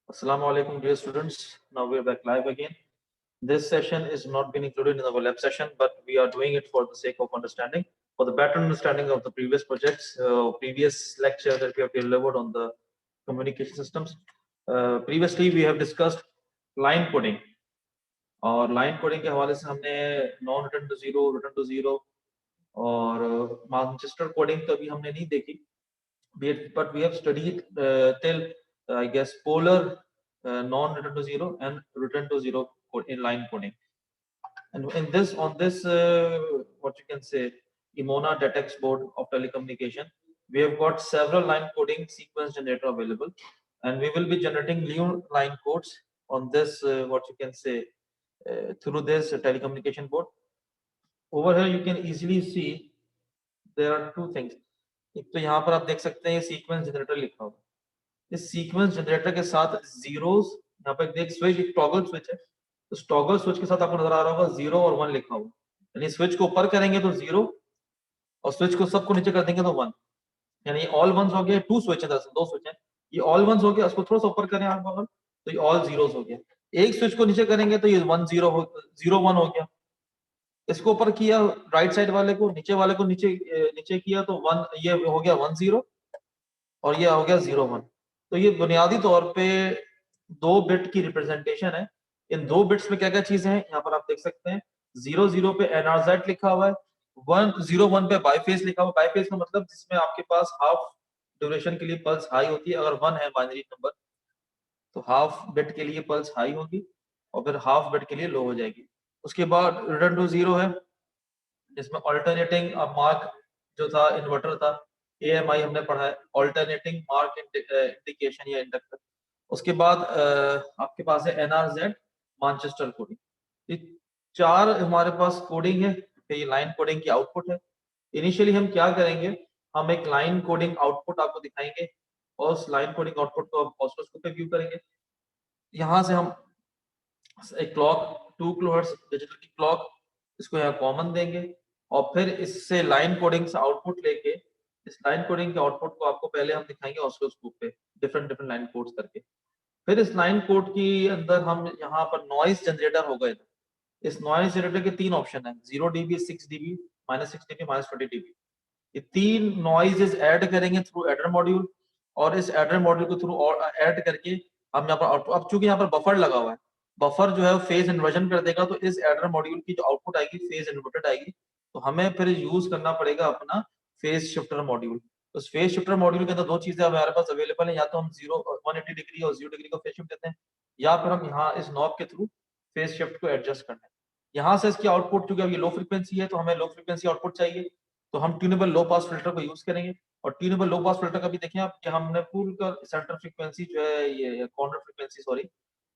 Assalamu alaikum, dear students. Now we are back live again. This session is not been included in our lab session, but we are doing it for the sake of understanding, for the better understanding of the previous projects, previous lecture that we have delivered on the communication systems. Previously, we have discussed line coding. और line coding के हवाले से हमने non return to zero, return to zero और Manchester coding तो अभी हमने नहीं देखी, but we have studied till I guess polar non-return to zero and return to zero in line coding. And in this, on this, what you can say, Emona DataX board of telecommunication, we have got several line coding sequence generator available, and we will be generating new line codes on this, what you can say, through this telecommunication board. Over here, you can easily see there are two things. एक तो यहाँ पर आप देख सकते हैं ये sequence generator लिखा हुआ है। इस सीक्वेंस जनरेटर के साथ जीरोस, यहाँ पर देख स्विच, एक टॉगल स्विच है, तो टॉगल स्विच के साथ आपको नजर आ रहा होगा 0 और 1 लिखा हुआ, यानी स्विच को ऊपर करेंगे तो 0 और स्विच को सबको नीचे कर देंगे तो 1, यानी ऑल वंस हो गया। टू स्विच है, दरअसल दो स्विच है, ये ऑल वंस हो गया, उसको थोड़ा सा ऊपर करें आप बगल तो ये ऑल जीरोस हो गया। एक स्विच को नीचे करेंगे तो ये 1 0 0 1 हो गया। इसको ऊपर किया राइट साइड वाले को, नीचे वाले को नीचे नीचे किया तो 1, ये हो गया 1 0 और ये हो गया 0 1। तो ये बुनियादी तौर पे 2 बिट की रिप्रेजेंटेशन है। इन 2 बिट्स में क्या क्या चीजें हैं यहाँ पर आप देख सकते हैं। 0 0 पे NRZ लिखा हुआ है, 1 0 1 पे बाईफेज लिखा हुआ है। बाईफेज का मतलब जिसमें आपके पास हाफ ड्यूरेशन के लिए पल्स हाई होती है, अगर 1 है बाइनरी नंबर तो हाफ बिट के लिए पल्स हाई होगी और फिर हाफ बिट के लिए लो हो जाएगी। उसके बाद रिटर्न टू 0 है, जिसमें ऑल्टरनेटिंग मार्क जो था इन्वर्टर था, AMI हमने पढ़ा है, ऑल्टरनेटिंग मार्क इंडिकेशन या इंडक्टर। उसके बाद आपके पास है NRZ मानचेस्टर कोडिंग। ये 4 हमारे पास कोडिंग है, ये लाइन कोडिंग की आउटपुट है। इनिशियली हम क्या करेंगे, हम एक लाइन कोडिंग आउटपुट आपको दिखाएंगे और उस लाइन कोडिंग आउटपुट को आप ऑसिलोस्कोप पे व्यू करेंगे। यहाँ से हम एक क्लॉक 2 किलोहर्ट्ज डिजिटल की क्लॉक, इसको यहाँ कॉमन देंगे और फिर इससे लाइन कोडिंग से आउटपुट लेके इस लाइन कोडिंग के आउटपुट को आपको पहले हम दिखाएंगे ऑसिलोस्कोप पे डिफरेंट डिफरेंट लाइन कोड्स करके। फिर इस लाइन कोड की अंदर हम यहाँ पर नॉइज जनरेटर होगा। इस नॉइज जनरेटर के 3 ऑप्शन है, 0 dB, 6 dB, -6 dB, -20 dB। ये 3 नॉइजेस ऐड करेंगे थ्रू एडर मॉड्यूल और इस एडर मॉड्यूल को थ्रू ऐड करके हम यहाँ पर अब चूंकि यहाँ पर बफर लगा हुआ है, बफर जो है फेज इन्वर्जन कर देगा, तो इस एडर मॉड्यूल की जो आउटपुट आएगी फेज इन्वर्टेड आएगी। तो हमें फिर यूज करना पड़ेगा अपना फेज शिफ्टर मॉड्यूल। तो उस फेज शिफ्टर मॉड्यूल के अंदर 2 चीजें हमारे पास अवेलेबल है, या तो हम 180 डिग्री और 0 डिग्री को फेज शिफ्ट देते हैं, या फिर हम यहाँ इस नॉब के थ्रू फेज शिफ्ट को एडजस्ट करना है। यहाँ से इसकी आउटपुट, क्योंकि अब ये लो फ्रीक्वेंसी है तो हमें लो फ्रीक्वेंसी आउटपुट चाहिए, तो हम ट्यूनेबल लो पास फिल्टर को यूज करेंगे। और ट्यूनेबल लो पास फिल्टर का भी देखें आप कि हमने फुल का सेंटर फ्रीक्वेंसी जो है, ये कॉर्नर फ्रीक्वेंसी सॉरी,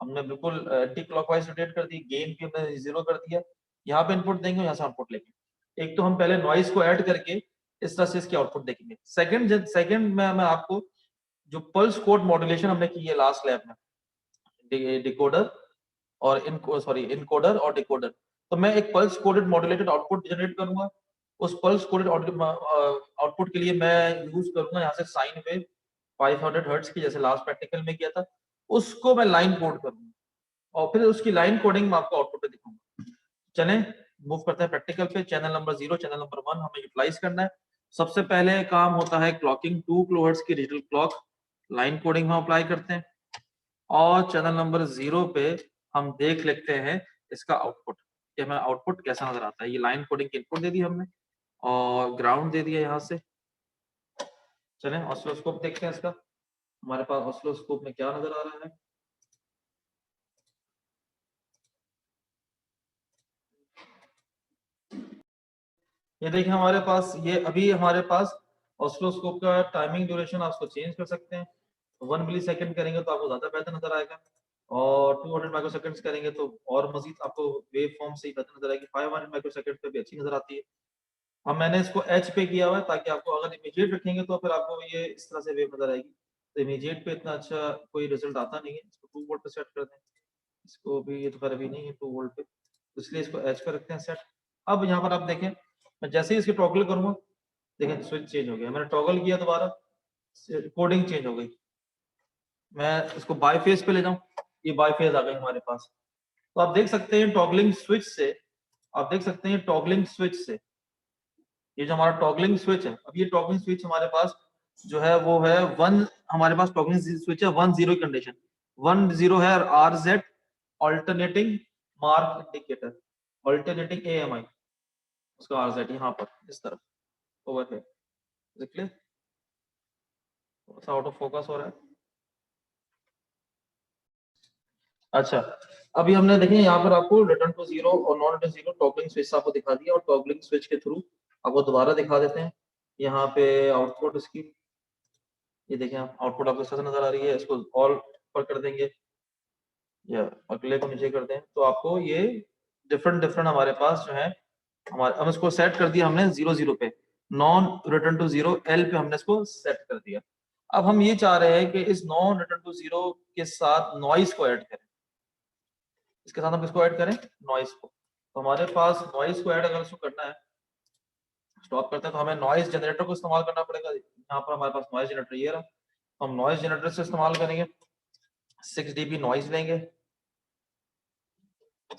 हमने बिल्कुल एंटी क्लॉकवाइज रोटेट कर दी, गेन भी हमने 0 कर दिया। यहाँ पे इनपुट देंगे, यहाँ से आउटपुट लेंगे। एक तो हम पहले नॉइज को ऐड करके इस तरह से इसकी आउटपुट देखेंगे। सेकंड में मैं आपको जो पल्स कोड मॉड्यूलेशन हमने की है लास्ट लैब में, डिकोडर और इनकोडर और डिकोडर, तो मैं एक pulse coded modulated output generate करूंगा। उस पल्स कोडेड आउटपुट के लिए मैं यूज करूंगा यहाँ से साइन वेव 500 हर्ट्ज की, जैसे लास्ट प्रैक्टिकल में किया था, उसको मैं लाइन कोड करूंगा और फिर उसकी लाइन कोडिंग मैं आपको आउटपुट पे दिखाऊंगा। चलें मूव करते हैं प्रैक्टिकल पे। चैनल नंबर 0, चैनल नंबर 1 हमें यूटिलाइज करना है। सबसे पहले काम होता है क्लॉकिंग, 2 किलोहर्ट्ज की डिजिटल क्लॉक लाइन कोडिंग हम अप्लाई करते हैं और चैनल नंबर 0 पे हम देख लेते हैं इसका आउटपुट कि हमें आउटपुट कैसा नजर आता है। ये लाइन कोडिंग की इनपुट दे दी हमने और ग्राउंड दे दिया यहाँ से। चलें ऑसिलोस्कोप देखते हैं इसका, हमारे पास ऑसिलोस्कोप में क्या नजर आ रहा है। ये देखिए हमारे पास, ये अभी हमारे पास ऑसिलोस्कोप का टाइमिंग ड्यूरेशन आप उसको चेंज कर सकते हैं। 1 मिली सेकेंड करेंगे तो आपको ज्यादा बेहतर नजर आएगा और 200 माइक्रो सेकेंड्स करेंगे तो और मजीद आपको वेव फॉर्म से ही बेहतर नजर आएगी। 500 माइक्रो सेकेंड पे भी अच्छी नजर आती है। अब मैंने इसको एच पे किया हुआ है ताकि आपको अगर इमीडिएट रखेंगे तो फिर आपको ये इस तरह से वेव नजर आएगी, तो इमीडिएट पे इतना अच्छा कोई रिजल्ट आता नहीं है। इसको 2 वोल्ट पे सेट कर दें, इसको भी, ये तो खैर अभी नहीं है 2 वोल्ट पे, इसलिए इसको एच पे रखते हैं सेट। अब यहाँ पर आप देखें, मैं जैसे ही इसकी टॉगल करूंगा, देखें स्विच चेंज हो गया, मैंने टॉगल किया दोबारा, कोडिंग चेंज हो गई। मैं इसको बाई फेज पे ले जाऊं, ये बाई फेज आ गई हमारे पास। तो आप देख सकते हैं टॉगलिंग स्विच से, आप देख सकते हैं टॉगलिंग स्विच से, ये जो हमारा टॉगलिंग स्विच है, अब ये टॉगलिंग स्विच हमारे पास जो है वो है वन, हमारे पास टॉगलिंग स्विच है 1-0 कंडीशन, 1-0 है RZ alternating mark indicator, alternating AMI, उसका RZ यहाँ पर इस तरफ ओवर है, देख ले थोड़ा सा आउट ऑफ फोकस हो रहा है। अच्छा, अभी हमने देखें यहाँ पर आपको रिटर्न टू जीरो और non return zero toggling switch आपको दिखा दिया, और टॉगलिंग स्विच के थ्रू आपको दोबारा दिखा देते हैं यहाँ पे आउटपुट इसकी, ये देखें आप आउटपुट आपको कैसे नजर आ रही है, इसको ऑल पर कर देंगे या अगले को नीचे कर दें तो आपको ये डिफरेंट डिफरेंट हमारे पास जो है, हमारे हम इसको सेट कर दिया हमने 0-0 पे, non return to zero L पे हमने इसको सेट कर दिया। अब हम ये चाह रहे हैं कि इस नॉन रिटर्न टू जीरो के साथ नॉइस को ऐड करें, इसके साथ हम किसको ऐड करें, नॉइस को। तो हमारे पास नॉइस को ऐड अगर इसको करना है, स्टॉप करते हैं तो हमें नॉइस जनरेटर को इस्तेमाल करना पड़ेगा। यहाँ पर हमारे पास नॉइस जनरेटर ये रहा, तो हम नॉइस जनरेटर से इस्तेमाल करेंगे, 6 dB नॉइस लेंगे,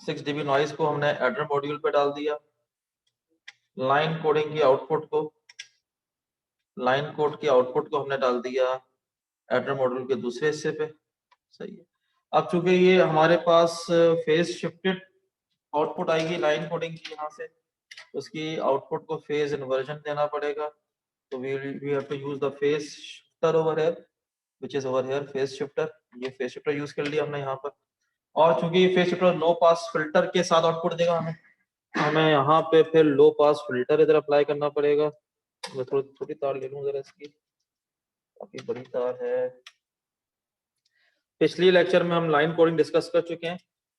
6 dB नॉइस को हमने एडर मॉड्यूल पे डाल दिया, लाइन कोडिंग की आउटपुट को, लाइन कोड की आउटपुट को हमने डाल दिया एडर मॉड्यूल के दूसरे हिस्से पे, सही है। अब चूंकि ये हमारे पास फेज शिफ्टेड आउटपुट आएगी लाइन कोडिंग की, यहाँ से उसकी आउटपुट को फेज इन्वर्जन देना पड़ेगा, तो we have to use the phase shifter over here, which is over here phase shifter, ये phase shifter यूज कर लिया हमने यहाँ पर। और चूंकि ये phase shifter लो पास फिल्टर के साथ आउटपुट देगा हमें, हमें यहाँ पे फिर लो पास फिल्टर इधर अप्लाई करना पड़ेगा। मैं थोड़ी छोटी तार ले लूँ जरा, इसकी काफी बड़ी तार है। पिछली लेक्चर में हम लाइन कोडिंग डिस्कस कर चुके हैं,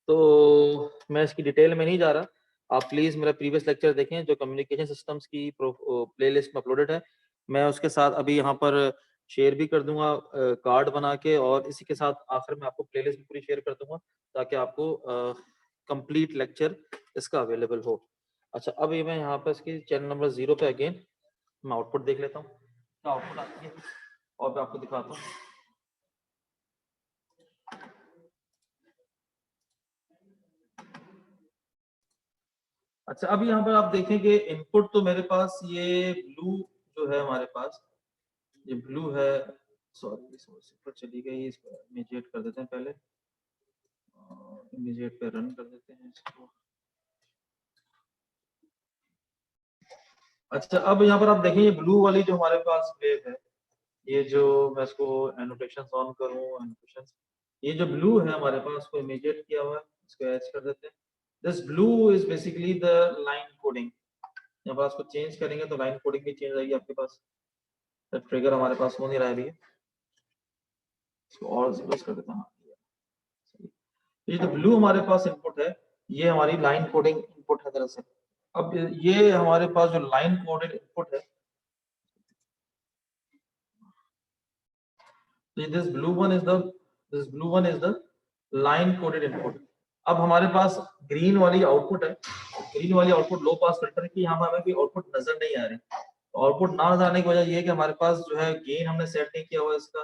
तो मैं इसकी डिटेल में नहीं जा रहा, आप प्लीज मेरा प्रीवियस लेक्चर देखें जो कम्युनिकेशन सिस्टम्स की प्लेलिस्ट में अपलोडेड है। मैं उसके साथ अभी यहाँ पर शेयर भी कर दूंगा कार्ड बना के, और इसी के साथ आखिर में आपको प्लेलिस्ट भी पूरी शेयर कर दूंगा ताकि आपको कंप्लीट लेक्चर इसका अवेलेबल हो। अच्छा, अब ये मैं यहाँ पर इसकी चैनल नंबर 0 पे अगेन मैं आउटपुट देख लेता हूँ, क्या आउटपुट आती है, और मैं आपको दिखाता हूँ। अच्छा, अब यहाँ पर आप देखें कि इनपुट तो मेरे पास ये ब्लू जो है हमारे पास, ये ब्लू है, सॉरी सोर्स पर चली गई, इसको इमीडिएट कर देते हैं पहले, इमीडिएट पे रन कर देते हैं इसको। अच्छा, अब यहाँ पर आप देखें ये ब्लू वाली जो हमारे पास वेव है, ये जो मैं इसको एनोटेशन ऑन करूँ, एनोटेशन, ये जो ब्लू है हमारे पास को इमीडिएट किया हुआ है, इसको एच कर देते हैं। This blue is basically the line coding, यहाँ पर इसको चेंज करेंगे तो लाइन कोडिंग भी चेंज आएगी आपके पास। ट्रिगर हमारे पास हो नहीं रहा है अभी, इसको और जीरोस कर देता हूँ। ये जो ब्लू हमारे पास इनपुट है, ये हमारी लाइन कोडिंग इनपुट है दरअसल। अब ये हमारे पास जो लाइन कोडेड इनपुट है, this blue one is the line coded input. अब हमारे पास ग्रीन वाली आउटपुट है, ग्रीन वाली आउटपुट लो पास फिल्टर की, यहाँ पर हमें कोई आउटपुट नजर नहीं आ रही। आउटपुट ना नजर आने की वजह ये है कि हमारे पास जो है गेन हमने सेट नहीं किया हुआ इसका,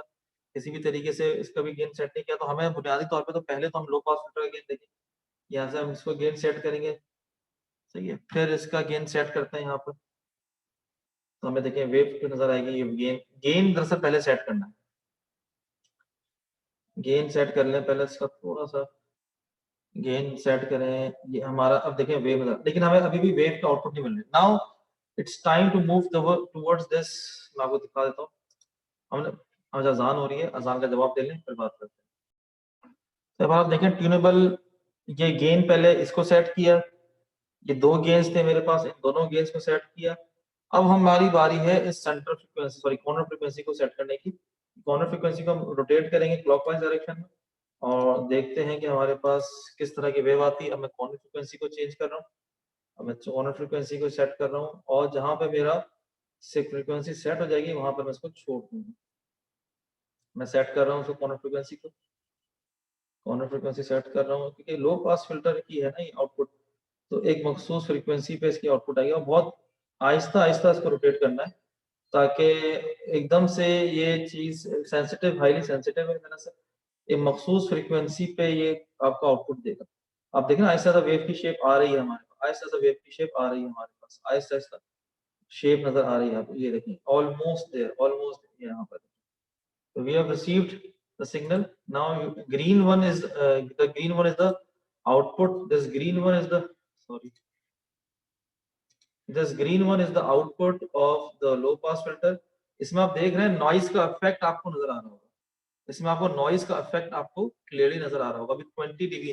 किसी भी तरीके से इसका भी गेन सेट नहीं किया, तो हमें बुनियादी तौर पे तो पहले तो हम लो पास फिल्टर का गेन देखें, यहाँ से हम इसको गेन सेट करेंगे, सही है, फिर इसका गेन सेट करते हैं यहाँ पर, तो हमें देखें वेव तो नजर आएगी, ये गेन, गेन दरअसल पहले सेट करना है, गेन सेट कर लें पहले इसका, थोड़ा सा गेन सेट करें, ये हमारा अब देखें वेव नजर, लेकिन हमें अभी भी वेव का आउटपुट नहीं मिल रहा। Now it's time to move towards this, मैं आपको दिखा देता हूँ। हमने आज अजान हो रही है, अजान का जवाब दे लें फिर बात करते हैं। तो अब आप देखें ट्यूनेबल, ये गेन पहले इसको सेट किया, ये दो गेन्स थे मेरे पास, इन दोनों गेन्स को सेट किया। अब हमारी बारी है इस centre frequency, sorry corner frequency को सेट करने की। कॉर्नर फ्रीक्वेंसी को हम रोटेट करेंगे क्लॉकवाइज डायरेक्शन में, और देखते हैं कि हमारे पास किस तरह की वेव आती है। अब मैं कॉर्नर फ्रीक्वेंसी को चेंज कर रहा हूँ, अब मैं कॉर्नर फ्रीक्वेंसी को सेट कर रहा हूँ, और जहां पे मेरा फ्रीक्वेंसी सेट हो जाएगी वहां पर मैं इसको छोड़ दूंगा। मैं सेट कर रहा हूँ उसको कॉर्नर फ्रीक्वेंसी को, कॉर्नर फ्रीक्वेंसी सेट कर रहा हूँ, क्योंकि लो पास फिल्टर की है ना ये आउटपुट, तो एक मखसूस फ्रीक्वेंसी पे इसकी आउटपुट आएगी, और बहुत आहिस्ता आहिस्ता इसको रोटेट करना है ताकि एकदम से ये चीज सेंसिटिव, हाईली सेंसिटिव है, एक मखसूस फ्रीक्वेंसी पे ये आपका आउटपुट देगा। आप देखें ना आहिस्ता आहिस्ता वेव की शेप आ रही है हमारे पास, आहिस्ता आहिस्ता वेव की शेप आ रही है हमारे पास, आहिस्ता आहिस्ता शेप नजर आ रही है आपको, ये देखें ऑलमोस्ट देयर, ऑलमोस्ट यहाँ पर। So we have received the signal. Now green one is the green one is the output. This green one is the sorry. This green one is the output of the low pass filter. इसमें आप देख रहे हैं noise का effect आपको नजर आ रहा होगा, इसमें आपको नॉइज का इफेक्ट आपको क्लियरली नजर आ रहा होगा। अभी 20 dB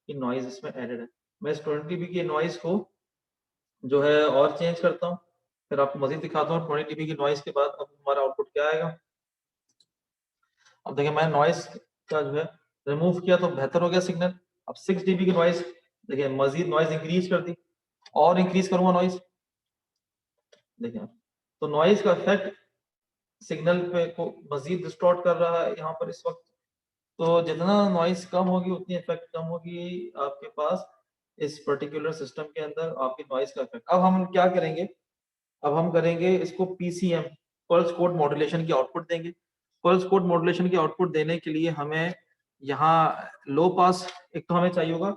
की नॉइज इसमें एडेड है। मैं इस 20 dB की नॉइज को जो है और चेंज करता हूँ, फिर आपको मजीद दिखाता हूँ 20 dB की नॉइज के बाद अब हमारा आउटपुट क्या आएगा। अब देखिए मैं नॉइज का जो है रिमूव किया तो बेहतर हो गया सिग्नल। अब 6 dB की नॉइज, देखिए मजीद नॉइज इंक्रीज कर दी, और इंक्रीज करूंगा नॉइज, देखिए तो नॉइज का इफेक्ट सिग्नल पे को मजीद डिस्टॉर्ट कर रहा है यहाँ पर इस वक्त। तो जितना नॉइज कम होगी उतनी इफेक्ट कम होगी आपके पास इस पर्टिकुलर सिस्टम के अंदर आपकी नॉइज का इफेक्ट। अब हम क्या करेंगे, अब हम करेंगे इसको पीसीएम पल्स कोड मॉड्यूलेशन की आउटपुट देंगे। पल्स कोड मॉड्यूलेशन की आउटपुट देने के लिए हमें यहाँ लो पास एक तो हमें चाहिए होगा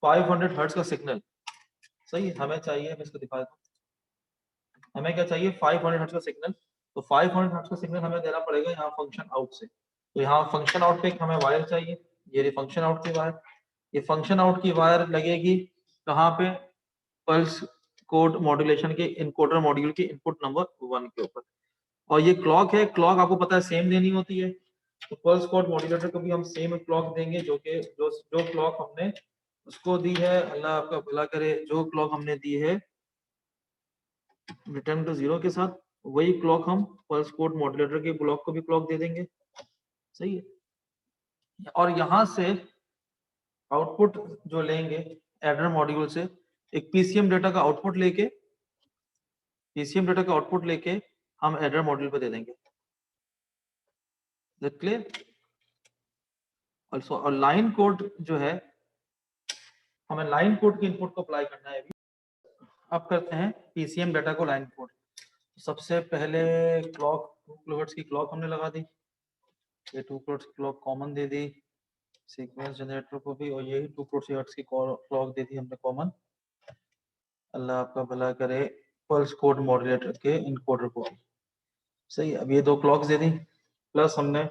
500 हर्ट्ज का सिग्नल, सही है हमें चाहिए, मैं इसको दिखा देता हूँ। हमें क्या चाहिए 500 हर्ट्ज का सिग्नल। तो 500 हर्ट्ज का सिग्नल हमें देना पड़ेगा यहाँ फंक्शन आउट से। तो यहाँ फंक्शन आउट पे हमें वायर चाहिए, ये फंक्शन आउट की वायर, ये फंक्शन आउट की वायर लगेगी कहाँ पे, पल्स कोड मॉड्यूलेशन के इनकोडर मॉड्यूल के इनपुट नंबर 1 के ऊपर। और ये क्लॉक है, क्लॉक आपको पता है सेम देनी होती है, तो पल्स कोड मॉड्यूलेटर को भी हम सेम क्लॉक देंगे जो कि जो क्लॉक हमने उसको दी है, अल्लाह आपका भला करे, जो क्लॉक हमने दी है रिटर्न टू 0 के साथ, वही क्लॉक हम पल्स कोड मॉड्यूलेटर के ब्लॉक को भी क्लॉक दे देंगे, सही है। और यहाँ से आउटपुट जो लेंगे एडर मॉड्यूल से, एक पीसीएम डेटा का आउटपुट लेके, पीसीएम डेटा का आउटपुट लेके हम एडर मॉड्यूल पे दे देंगे। क्लियर? ऑल्सो और लाइन कोड जो है, हमें लाइन कोड के इनपुट को अप्लाई करना है अभी। अब करते हैं पीसीएम डेटा को लाइन कोड। सबसे पहले क्लॉक 2 किलोहर्ट्ज की क्लॉक हमने लगा दी, ये 2 किलोहर्ट्ज क्लॉक कॉमन दे दी सीक्वेंस जनरेटर को भी, और यही 2 किलोहर्ट्ज की क्लॉक दे दी हमने कॉमन, अल्लाह आपका भला करे, पल्स कोड मॉड्यूलेटर के इनकोडर को भी, सही। अब ये 2 क्लॉक्स दे दी, प्लस हमने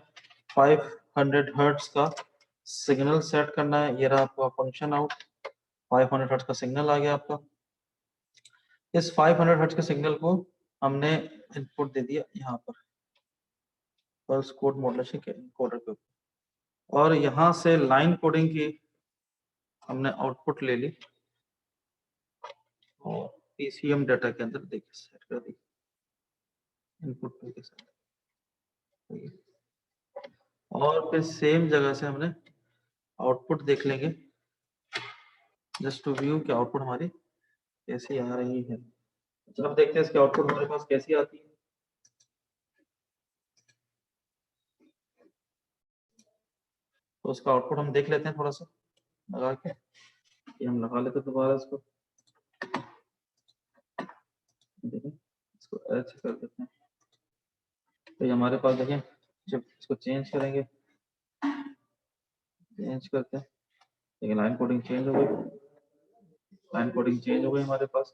500 हर्ट्ज का सिग्नल सेट करना है, ये रहा आपका फंक्शन आउट, 500 हर्ट्ज का सिग्नल आ गया आपका। इस 500 हर्ट्ज के सिग्नल को हमने इनपुट दे दिया यहाँ पर पल्स कोड मॉड्यूलेशन के इनकोडर के ऊपर, और यहाँ से लाइन कोडिंग की हमने आउटपुट ले ली और पीसीएम डेटा के अंदर देखिए सेट कर दी इनपुट के साथ, और फिर सेम जगह से हमने आउटपुट देख लेंगे जस्ट टू व्यू कि आउटपुट हमारी कैसी आ रही है। चलो अब देखते हैं इसकी आउटपुट हमारे पास कैसी आती है। तो उसका आउटपुट हम देख लेते हैं थोड़ा सा लगा के, ये हम लगा लेते दोबारा इसको, देखिए इसको ऐसे कर देते हैं। तो ये हमारे पास देखिए जब इसको चेंज करेंगे, चेंज करते हैं, देखिए लाइन कोडिंग चेंज हो गई, लाइन कोडिंग चेंज हो गई हमारे पास।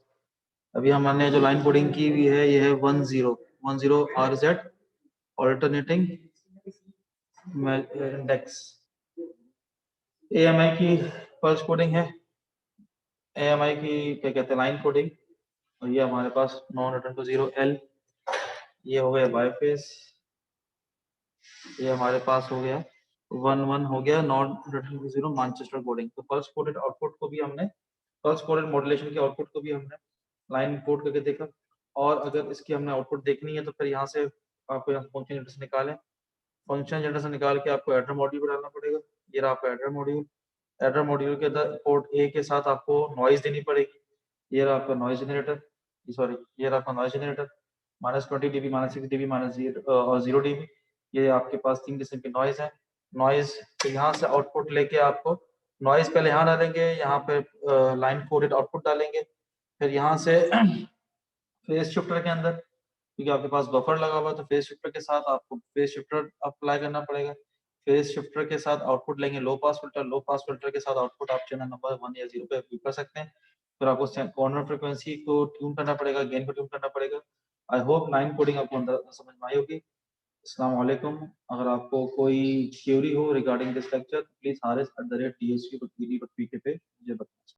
अभी हमने जो लाइन कोडिंग की हुई है ये है 1010 RZ ऑल्टरनेटिंग इंडेक्स, AMI की पल्स कोडिंग है, AMI की क्या कहते हैं लाइन कोडिंग, और ये हमारे पास नॉन रिटर्न टू 0L, ये हो गया बाईफेस, ये हमारे पास हो गया 1 हो गया non return to 0 Manchester coding. तो पल्स कोडेड आउटपुट को भी हमने, पल्स कोडेड मॉड्यूलेशन के आउटपुट को भी हमने लाइन कोड करके देखा। और अगर इसकी हमने आउटपुट देखनी है तो फिर यहाँ से आपको यहाँ फंक्शन जनरेटर से निकालें, फंक्शन जनरेटर से निकाल के आपको एडर मॉड्यूल पर डालना पड़ेगा, ये रहा आपका एडर मॉड्यूल। एडर मॉड्यूल के अंदर पोर्ट ए के साथ आपको नॉइज देनी पड़ेगी, ये रहा आपका नॉइज जनरेटर, सॉरी ये रहा आपका नॉइज जनरेटर, -20 dB, -6 dB, और 0 dB, ये आपके पास 3 किस्म की नॉइज है। नॉइज तो यहाँ से आउटपुट लेके आपको नॉइज पहले यहाँ डालेंगे, यहाँ पे लाइन कोडेड आउटपुट डालेंगे, फिर यहाँ से फेज शिफ्टर के अंदर, क्योंकि आपके पास बफर लगा हुआ है तो फेज शिफ्टर के साथ आपको फेज शिफ्टर अप्लाई करना पड़ेगा। फेज शिफ्टर के साथ आउटपुट लेंगे लो पास फिल्टर के साथ आउटपुट आप चैनल नंबर 1 या 0 पे व्यू कर सकते हैं। फिर आपको कॉर्नर फ्रीक्वेंसी को ट्यून करना पड़ेगा, गेन को ट्यून करना पड़ेगा। आई होप लाइन कोडिंग आपको अंदर समझ में आई होगी। अस्सलाम वालेकुम। अगर आपको कोई क्वेरी हो regarding this lecture please haris@tsp.pd.pk पे मुझे बताएं।